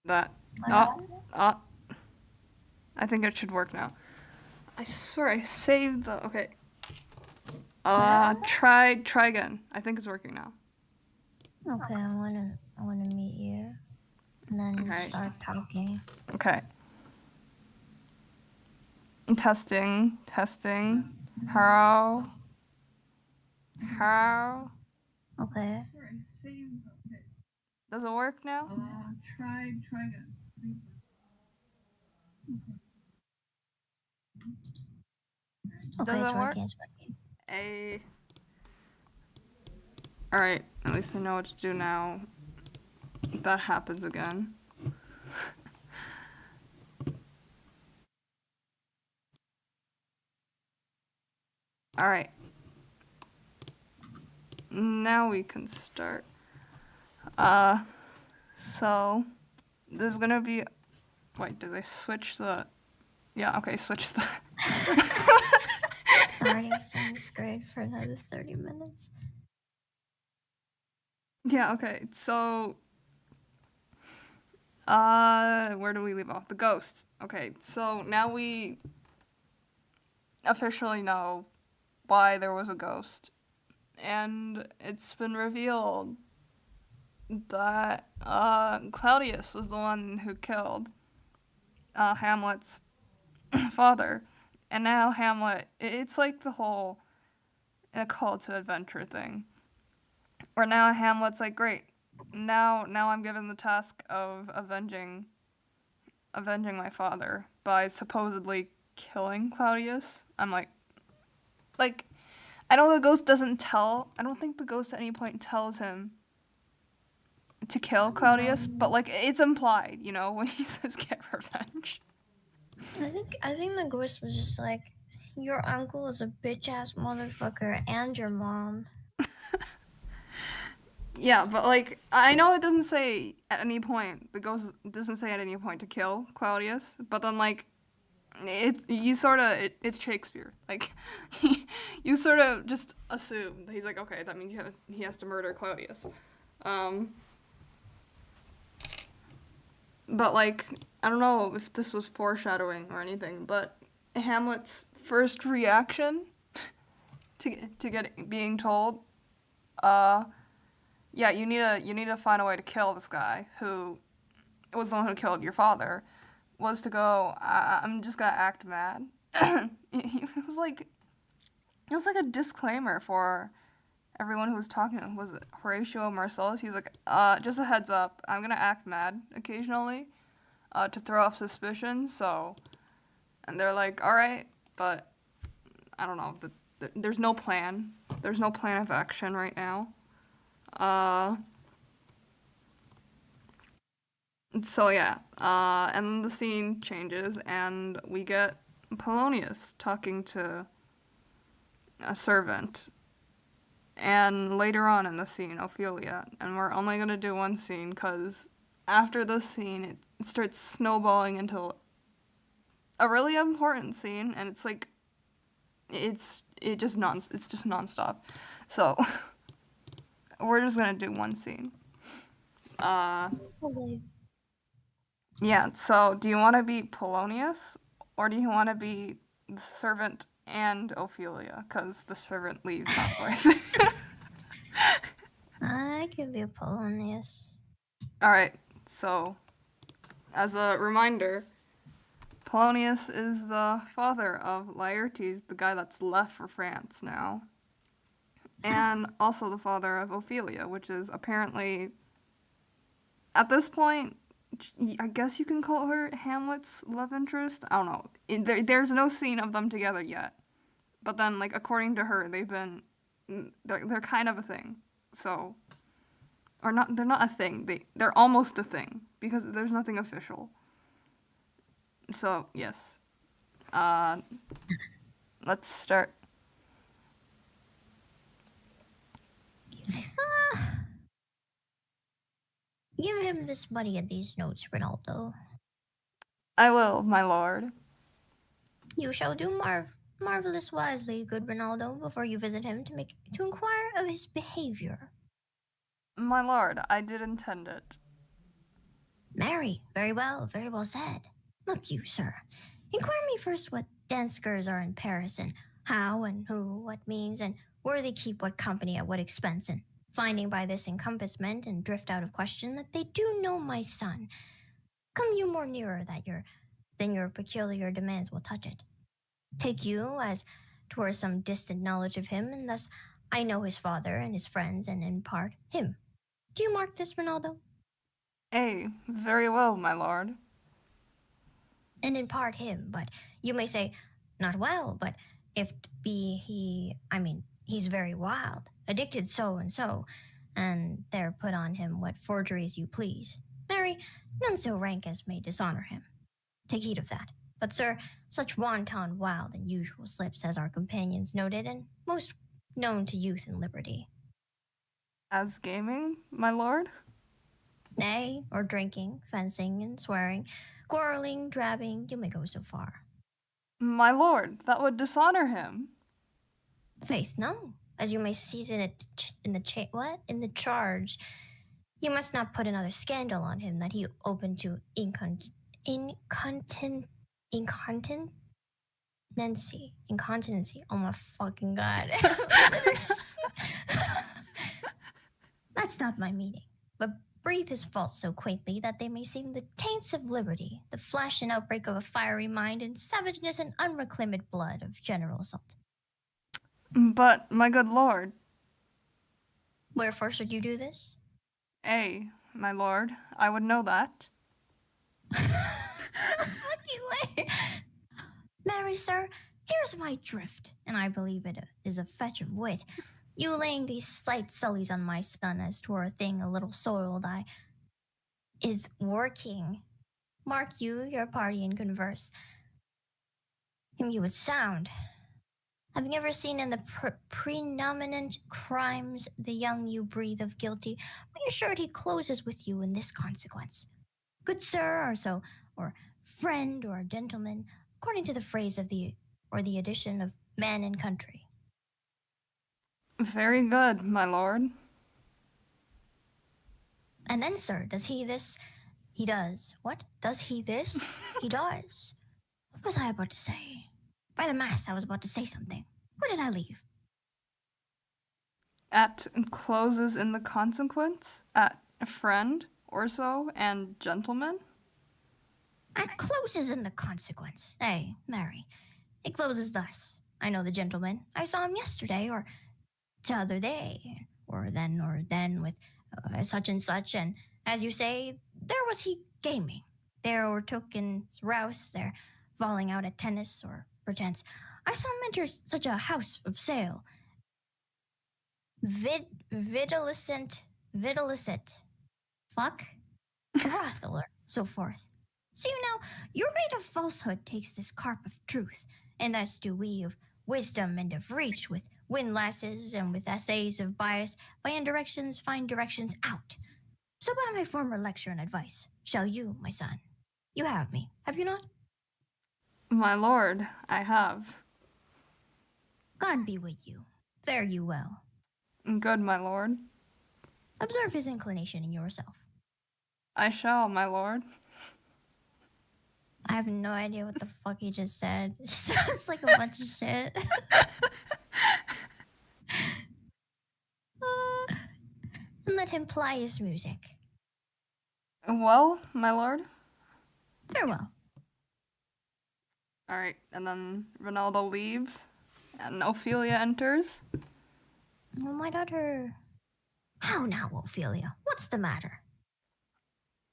That. Oh, I think it should work now. I swear I saved the. Okay. Try again. I think it's working now. Okay, I wanna meet you, and then Okay. start talking. Okay. Testing. How? Okay. Does it work now? Try again. Okay, Does it's it work? working. It's working. Alright, at least I know what to do now. If that happens again. Alright. Now we can start. So this is gonna be. Wait, did they switch the? Yeah, okay, switch the. Starting sixth grade for another 30 minutes. Yeah, okay, so. Where do we leave off? The ghost. Okay, so now we officially know why there was a ghost. And it's been revealed that Claudius was the one who killed Hamlet's father. And now Hamlet, it's like the whole a call to adventure thing. Where now Hamlet's like, great, now I'm given the task of avenging my father by supposedly killing Claudius. I'm like, I know the ghost doesn't tell. I don't think the ghost at any point tells him to kill Claudius, but like it's implied, you know, when he says get revenge. I think the ghost was just like, your uncle is a bitch ass motherfucker and your mom. Yeah, but like I know it doesn't say at any point, the ghost doesn't say at any point to kill Claudius, but then like it's Shakespeare. Like you sort of just assume that he's like, okay, that means he has to murder Claudius. Um, but like I don't know if this was foreshadowing or anything, but Hamlet's first reaction to get being told, uh, yeah, you need to find a way to kill this guy who was the one who killed your father, was to go. I'm just gonna act mad. It was like a disclaimer for everyone who was talking to him. Was it Horatio Marcellus? He's like, just a heads up, I'm gonna act mad occasionally, to throw off suspicion. So, and they're like, all right, but I don't know. There's no plan. There's no plan of action right now. Uh, so yeah, and then the scene changes, and we get Polonius talking to a servant, and later on in the scene, Ophelia. And we're only gonna do one scene because after this scene, it starts snowballing into a really important scene, and it's like it's just nonstop. So we're just gonna do one scene. Okay. Yeah. So do you want to be Polonius, or do you want to be the servant and Ophelia? Because the servant leaves halfway through. I could be a Polonius. All right. So as a reminder, Polonius is the father of Laertes, the guy that's left for France now, and also the father of Ophelia, which is apparently, at this point, I guess you can call her Hamlet's love interest. I don't know. There's no scene of them together yet, but then, like, according to her, they're kind of a thing. So, or not? They're not a thing. They're almost a thing because there's nothing official. So yes, uh, let's start. Give him this money and these notes, Ronaldo. I will, my lord. You shall do marvelous wisely, good Ronaldo, before you visit him to inquire of his behavior. My lord, I did intend it. Marry, very well said. Look you, sir. Inquire me first what danskers are in Paris, and how and who, what means, and where they keep what company at what expense, and finding by this encompassment and drift out of question that they do know my son, come you more nearer than your peculiar demands will touch it. Take you as twere some distant knowledge of him, and thus I know his father and his friends, and in part him. Do you mark this, Ronaldo? Very well, my lord. And in part him, but you may say, not well, but if be he, I mean, he's very wild, addicted so and so, and there put on him what forgeries you please. Marry, none so rank as may dishonor him. Take heed of that. But, sir, such wanton, wild, and usual slips as our companions noted, and most known to youth and liberty. As gaming, my lord? Nay, or drinking, fencing, and swearing, quarreling, drabbing, you may go so far. My lord, that would dishonor him. Faith, no. As you may seize in it in the charge, you must not put another scandal on him that he opened to incontinency. Oh my fucking god. That's not my meaning. But breathe his faults so quaintly that they may seem the taints of liberty, the flash and outbreak of a fiery mind, and savageness and unreclaimed blood of general assault. But, my good lord. Wherefore should you do this? My lord, I would know that. Fucking way. Marry, sir, here's my drift, and I believe it is a fetch of wit. You laying these slight sullies on my son as twere a thing a little soiled, is working. Mark you your party and converse. Him you would sound. Having ever seen in the predominant crimes the young you breathe of guilty, be assured he closes with you in this consequence. Good sir, or so, or friend, or gentleman, according to the phrase of the edition of Man and Country. Very good, my lord. And then, sir, does he this? He does. What? Does he this? He does. What was I about to say? By the mass, I was about to say something. Where did I leave? At closes in the consequence, at a friend, or so, and gentleman. At closes in the consequence. Hey, Mary, it closes thus. I know the gentleman. I saw him yesterday, or t'other day, or then with such and such, and as you say, there was he gaming. There or took in rouse, there falling out at tennis, or perchance. I saw him enter such a house of sale. Vitalicent, fuck, brothel, or so forth. So you know, your maid of falsehood takes this carp of truth, and thus do we of wisdom and of reach, with windlasses and with essays of bias, by indirections find directions out. So by my former lecture and advice, shall you, my son, you have me, have you not? My lord, I have. God be with you. Fare you well. Good, my lord. Observe his inclination in yourself. I shall, my lord. I have no idea what the fuck he just said. It sounds like a bunch of shit. And let him ply his music. Well, my lord. Farewell. All right, and then Ronaldo leaves, and Ophelia enters. Oh, my daughter. How now, Ophelia? What's the matter?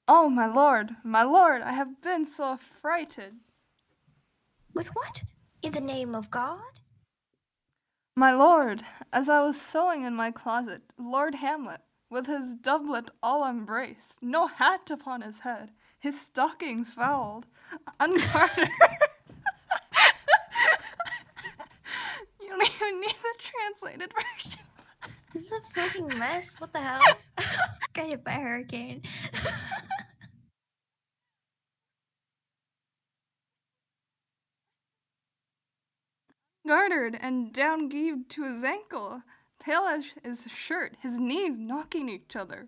Oh, my lord, I have been so affrighted. With what? In the name of God? My lord, as I was sewing in my closet, Lord Hamlet, with his doublet all embraced, no hat upon his head, his stockings fouled, ungartered. You don't even need the translated version. This is a fucking mess. What the hell? Got hit by a hurricane. Gartered and down-geaved to his ankle, pale as his shirt, his knees knocking each other,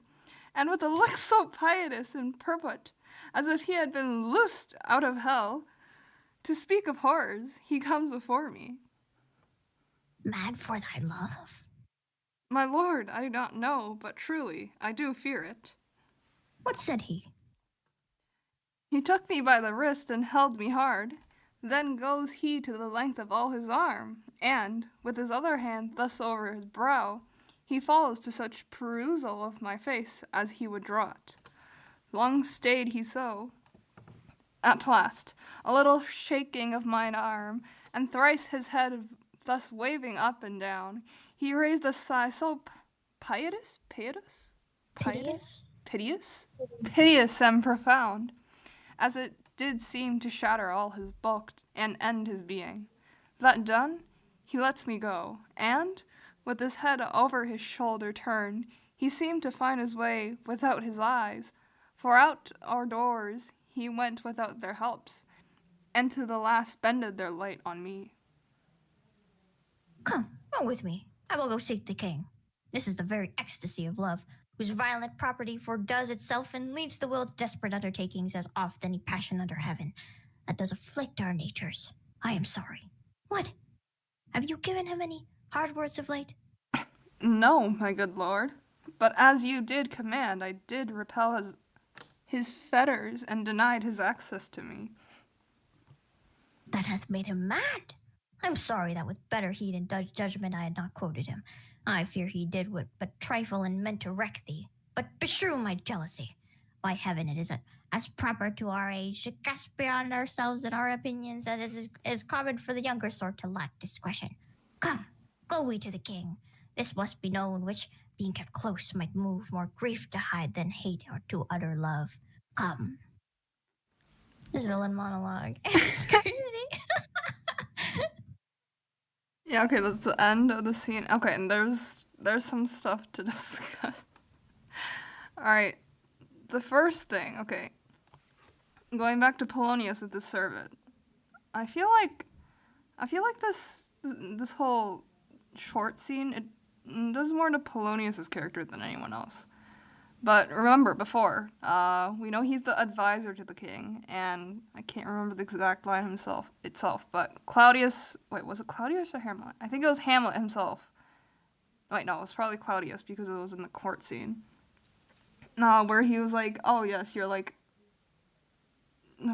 and with a look so piteous and purport, as if he had been loosed out of hell. To speak of horrors, he comes before me. Mad for thy love? My lord, I do not know, but truly, I do fear it. What said he? He took me by the wrist and held me hard. Then goes he to the length of all his arm, and, with his other hand thus over his brow, he follows to such perusal of my face as he would draw it. Long stayed he so. At last, a little shaking of mine arm, and thrice his head thus waving up and down, he raised a sigh so piteous and profound, as it did seem to shatter all his bulk and end his being. That done, he lets me go, and, with his head over his shoulder turned, he seemed to find his way without his eyes, for out our doors he went without their helps, and to the last bended their light on me. Come, go with me. I will go seek the king. This is the very ecstasy of love, whose violent property foredoes itself and leads the will to desperate undertakings as oft any passion under heaven that does afflict our natures. I am sorry. What? Have you given him any hard words of late? No, my good lord, but as you did command, I did repel his fetters and denied his access to me. That hath made him mad. I'm sorry that with better heed and judgment I had not quoted him. I fear he did what but trifle and meant to wreck thee. But beshrew my jealousy. By heaven, it is as proper to our age to gasp beyond ourselves in our opinions as it is common for the younger sort to lack discretion. Come, go we to the king. This must be known, which, being kept close, might move more grief to hide than hate or to utter love. Come. This villain monologue. It's crazy. Yeah, okay, that's the end of the scene. Okay, and there's some stuff to discuss. Alright, the first thing, okay, going back to Polonius with the servant. I feel like this whole short scene, it does more to Polonius's character than anyone else. But remember, before, we know he's the advisor to the king, and I can't remember the exact line itself, but Claudius, wait, was it Claudius or Hamlet? I think it was Hamlet himself. Wait, no, it was probably Claudius because it was in the court scene. Where he was like, oh yes, you're like,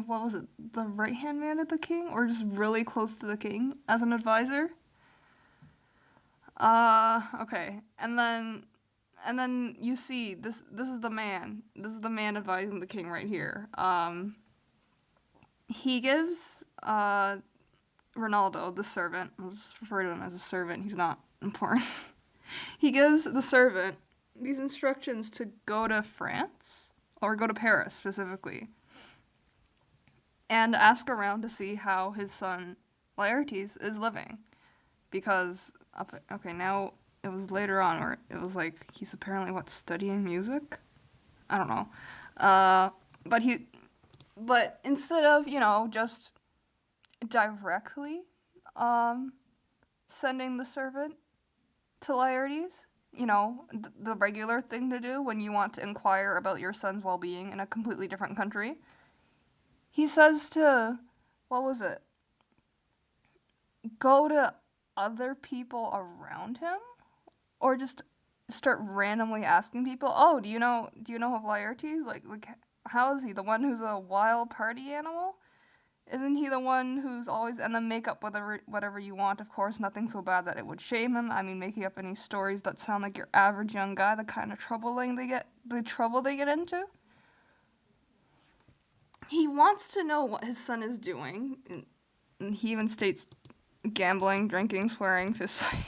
what was it, the right-hand man of the king? Or just really close to the king as an advisor? Okay, and then you see this is the man advising the king right here. He gives Ronaldo, the servant, I'll just refer to him as a servant, he's not important. He gives the servant these instructions to go to France, or go to Paris specifically, and ask around to see how his son Laertes is living. Because, okay, now it was later on where it was like he's apparently studying music. I don't know, but instead of just directly sending the servant to Laertes, the regular thing to do when you want to inquire about your son's well-being in a completely different country, he says to, what was it? Go to other people around him, or just start randomly asking people, oh, do you know of Laertes? Like how is he? The one who's a wild party animal? Isn't he the one who's always, and then make up whatever you want, of course, nothing so bad that it would shame him. I mean, making up any stories that sound like your average young guy, the kind of trouble they get into. He wants to know what his son is doing, and he even states gambling, drinking, swearing, fist fighting.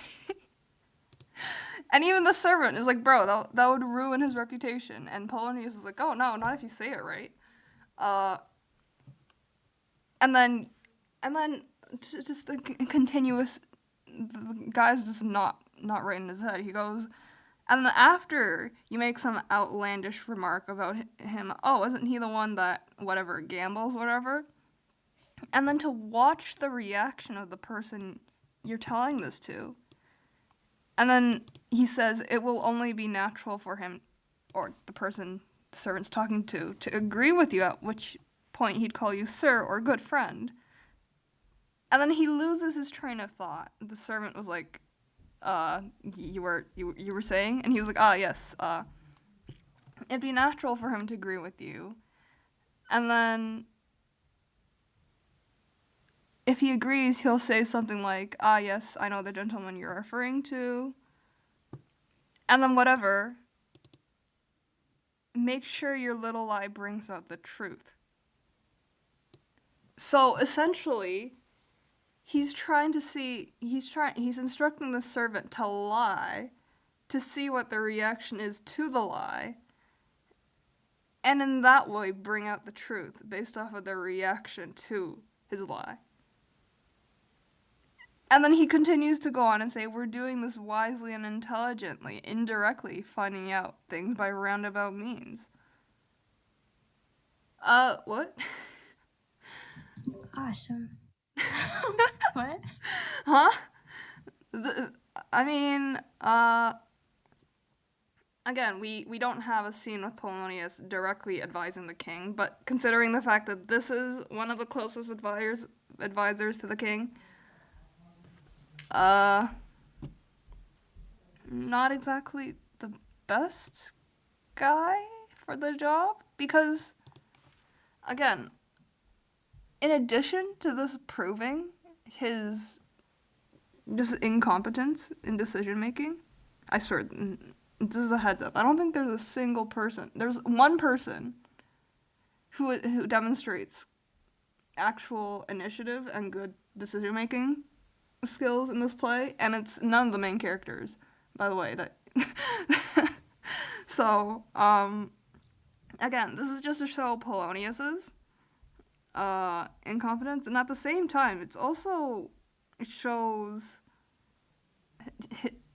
And even the servant is like, bro, that would ruin his reputation. And Polonius is like, oh no, not if you say it right. And then just the continuous, the guy's just not right in his head. He goes, and then after you make some outlandish remark about him, oh, isn't he the one that whatever gambles, whatever? And then to watch the reaction of the person you're telling this to. And then he says it will only be natural for him, or the person the servant's talking to agree with you, at which point he'd call you sir or good friend. And then he loses his train of thought. The servant was like, you were saying? And he was like, yes, it'd be natural for him to agree with you. And then if he agrees, he'll say something like, yes, I know the gentleman you're referring to. And then whatever, make sure your little lie brings out the truth. So essentially, he's instructing the servant to lie, to see what the reaction is to the lie, and in that way bring out the truth based off of their reaction to his lie. And then he continues to go on and say, we're doing this wisely and intelligently, indirectly finding out things by roundabout means. What? Awesome. What? Huh? Again, we don't have a scene with Polonius directly advising the king, but considering the fact that this is one of the closest advisors to the king, not exactly the best guy for the job, because, again, in addition to this proving his just incompetence in decision making, I swear, this is a heads up. I don't think there's a single person. There's one person who demonstrates actual initiative and good decision making skills in this play, and it's none of the main characters, by the way. That so again, this is just to show Polonius's incompetence, and at the same time, it shows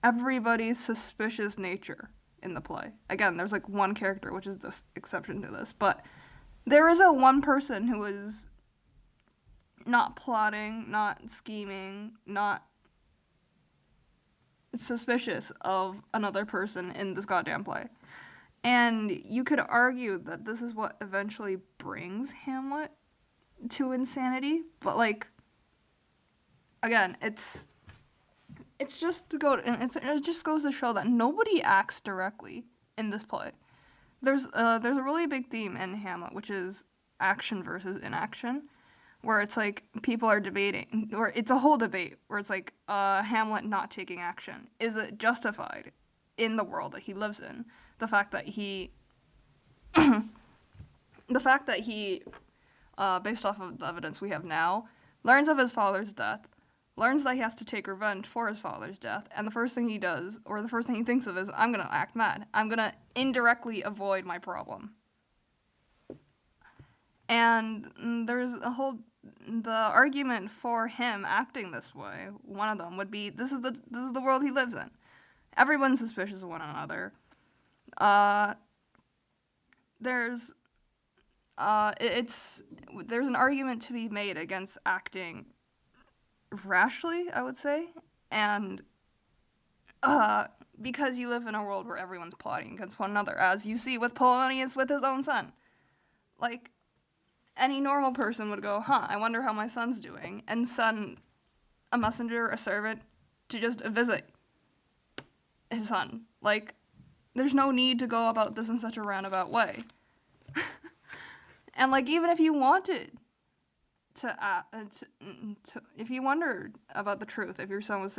everybody's suspicious nature in the play. Again, there's like one character, which is the exception to this, but there is one person who is not plotting, not scheming, not suspicious of another person in this goddamn play. And you could argue that this is what eventually brings Hamlet to insanity, but like, again, it just goes to show that nobody acts directly in this play. There's a really big theme in Hamlet, which is action versus inaction, where it's like people are debating, or it's a whole debate where it's like Hamlet not taking action. Is it justified in the world that he lives in? The fact that he based off of the evidence we have now, learns of his father's death, learns that he has to take revenge for his father's death, and the first thing he does, or the first thing he thinks of is, I'm gonna act mad. I'm gonna indirectly avoid my problem. And there's the argument for him acting this way, one of them would be, this is the world he lives in. Everyone's suspicious of one another. There's an argument to be made against acting rashly, I would say, and because you live in a world where everyone's plotting against one another, as you see with Polonius with his own son. Like, any normal person would go, I wonder how my son's doing, and send a messenger, a servant, to just visit his son. Like, there's no need to go about this in such a roundabout way. And, like, even if you wanted if you wondered about the truth, if your son was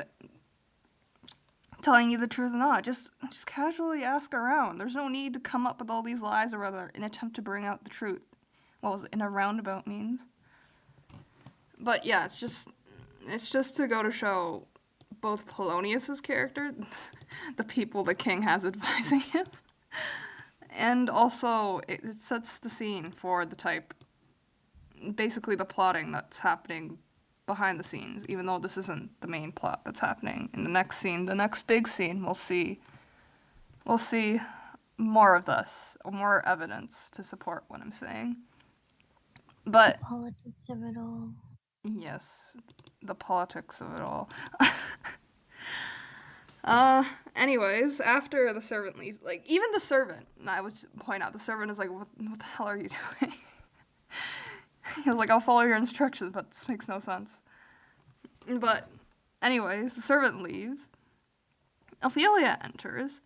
telling you the truth or not, just casually ask around. There's no need to come up with all these lies or other in an attempt to bring out the truth. What was it, in a roundabout means? But yeah, it's just to go to show both Polonius's character, the people the king has advising him, and also it sets the scene for the type, basically the plotting that's happening behind the scenes, even though this isn't the main plot that's happening. In the next scene, the next big scene, we'll see more of this, more evidence to support what I'm saying. But the politics of it all. Yes, the politics of it all. Anyways, after the servant leaves, like, even the servant, and I would point out, the servant is like, what the hell are you doing? He was like, I'll follow your instructions, but this makes no sense. But, anyways, the servant leaves. Ophelia enters.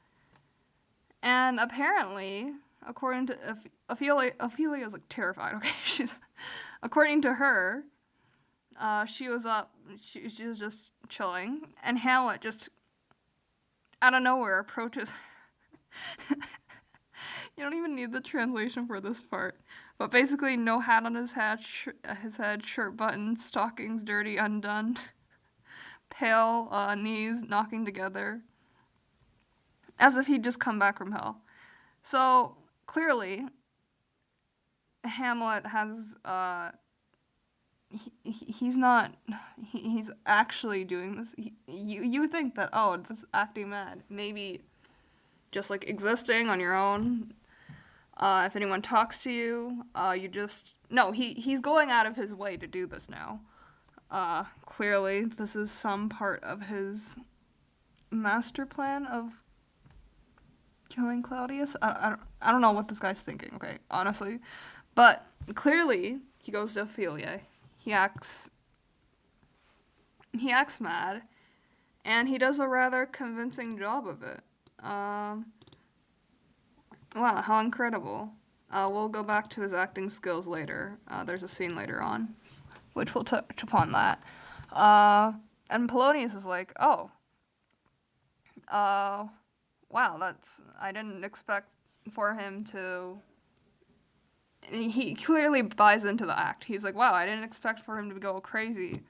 And apparently, according to Ophelia is like terrified, okay? According to her, she was up, she was just chilling, and Hamlet just, out of nowhere, approaches. You don't even need the translation for this part. But basically, no hat on his head, shirt buttoned, stockings dirty, undone, pale, knees knocking together, as if he'd just come back from hell. So, clearly, Hamlet has, he's not, he's actually doing this. You think that, oh, this acting mad, maybe just like existing on your own. If anyone talks to you, you just, no, he's going out of his way to do this now. Clearly, this is some part of his master plan of killing Claudius. I don't know what this guy's thinking, okay, honestly. But clearly, he goes to Ophelia. He acts mad, and he does a rather convincing job of it. Wow, how incredible. We'll go back to his acting skills later. There's a scene later on, which we'll touch upon that. And Polonius is like, oh, wow, I didn't expect for him to. He clearly buys into the act. He's like, wow, I didn't expect for him to go crazy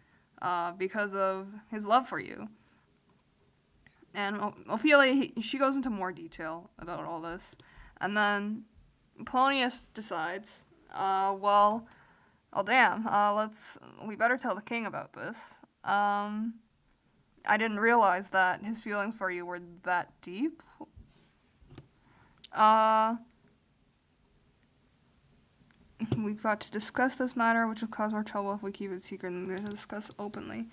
because of his love for you. And Ophelia, she goes into more detail about all this. And then Polonius decides, well, oh damn, we better tell the king about this. I didn't realize that his feelings for you were that deep. We've got to discuss this matter, which will cause more trouble if we keep it secret than to discuss openly.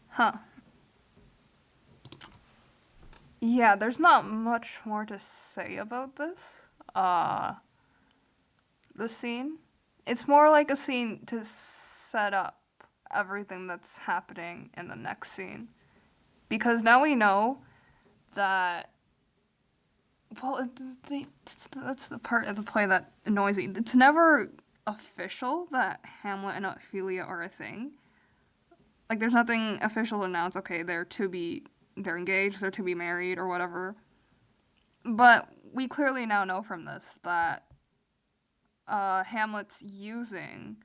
Huh. Yeah, there's not much more to say about this. The scene. It's more like a scene to set up everything that's happening in the next scene. Because now we know that, well, that's the part of the play that annoys me. It's never official that Hamlet and Ophelia are a thing. Like, there's nothing official to announce, okay, they're engaged, they're to be married, or whatever. But we clearly now know from this that Hamlet's using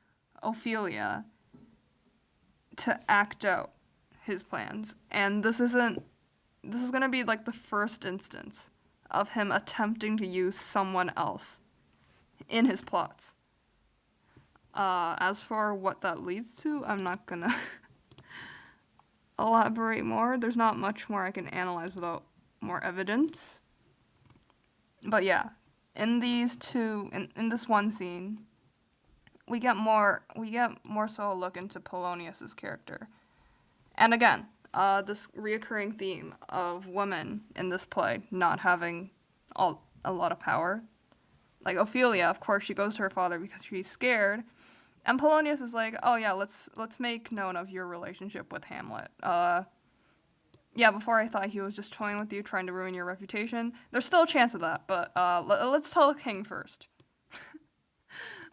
Ophelia to act out his plans. And this is going to be like the first instance of him attempting to use someone else in his plots. As for what that leads to, I'm not going to elaborate more. There's not much more I can analyze without more evidence. But yeah, in this one scene, we get more so a look into Polonius's character. And again, this reoccurring theme of women in this play not having a lot of power. Like Ophelia, of course, she goes to her father because she's scared. And Polonius is like, oh yeah, let's make known of your relationship with Hamlet. Yeah, before I thought he was just toying with you, trying to ruin your reputation. There's still a chance of that, but let's tell the king first.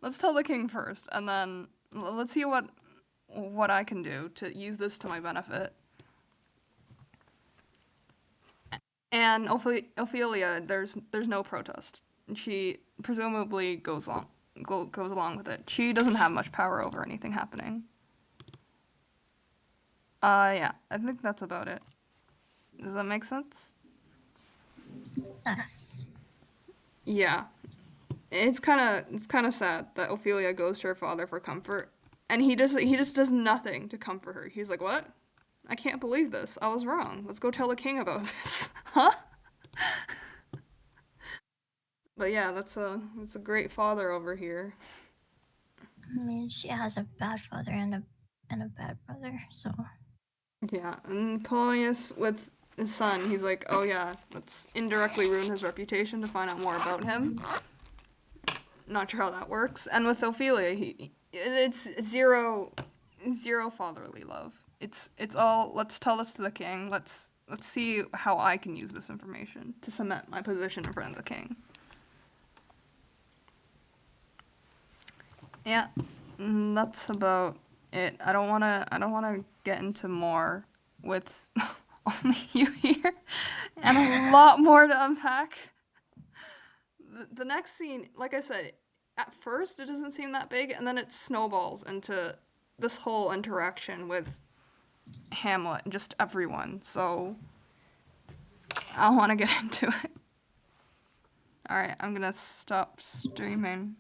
Let's tell the king first, and then let's see what I can do to use this to my benefit. And Ophelia, there's no protest. She presumably goes along with it. She doesn't have much power over anything happening. Yeah, I think that's about it. Does that make sense? Yes. Yeah. It's kind of sad that Ophelia goes to her father for comfort, and he just does nothing to comfort her. He's like, "What? I can't believe this. I was wrong. Let's go tell the king about this." Huh? But yeah, that's a great father over here. I mean, she has a bad father and a bad brother, so. Yeah, and Polonius with his son, he's like, oh yeah, let's indirectly ruin his reputation to find out more about him. Not sure how that works. And with Ophelia, it's zero fatherly love. It's all, let's tell this to the king. Let's see how I can use this information to cement my position in front of the king. Yeah, that's about it. I don't wanna get into more with only you here, and a lot more to unpack. The next scene, like I said, at first it doesn't seem that big, and then it snowballs into this whole interaction with Hamlet and just everyone. So I want to get into it. All right, I'm gonna stop streaming.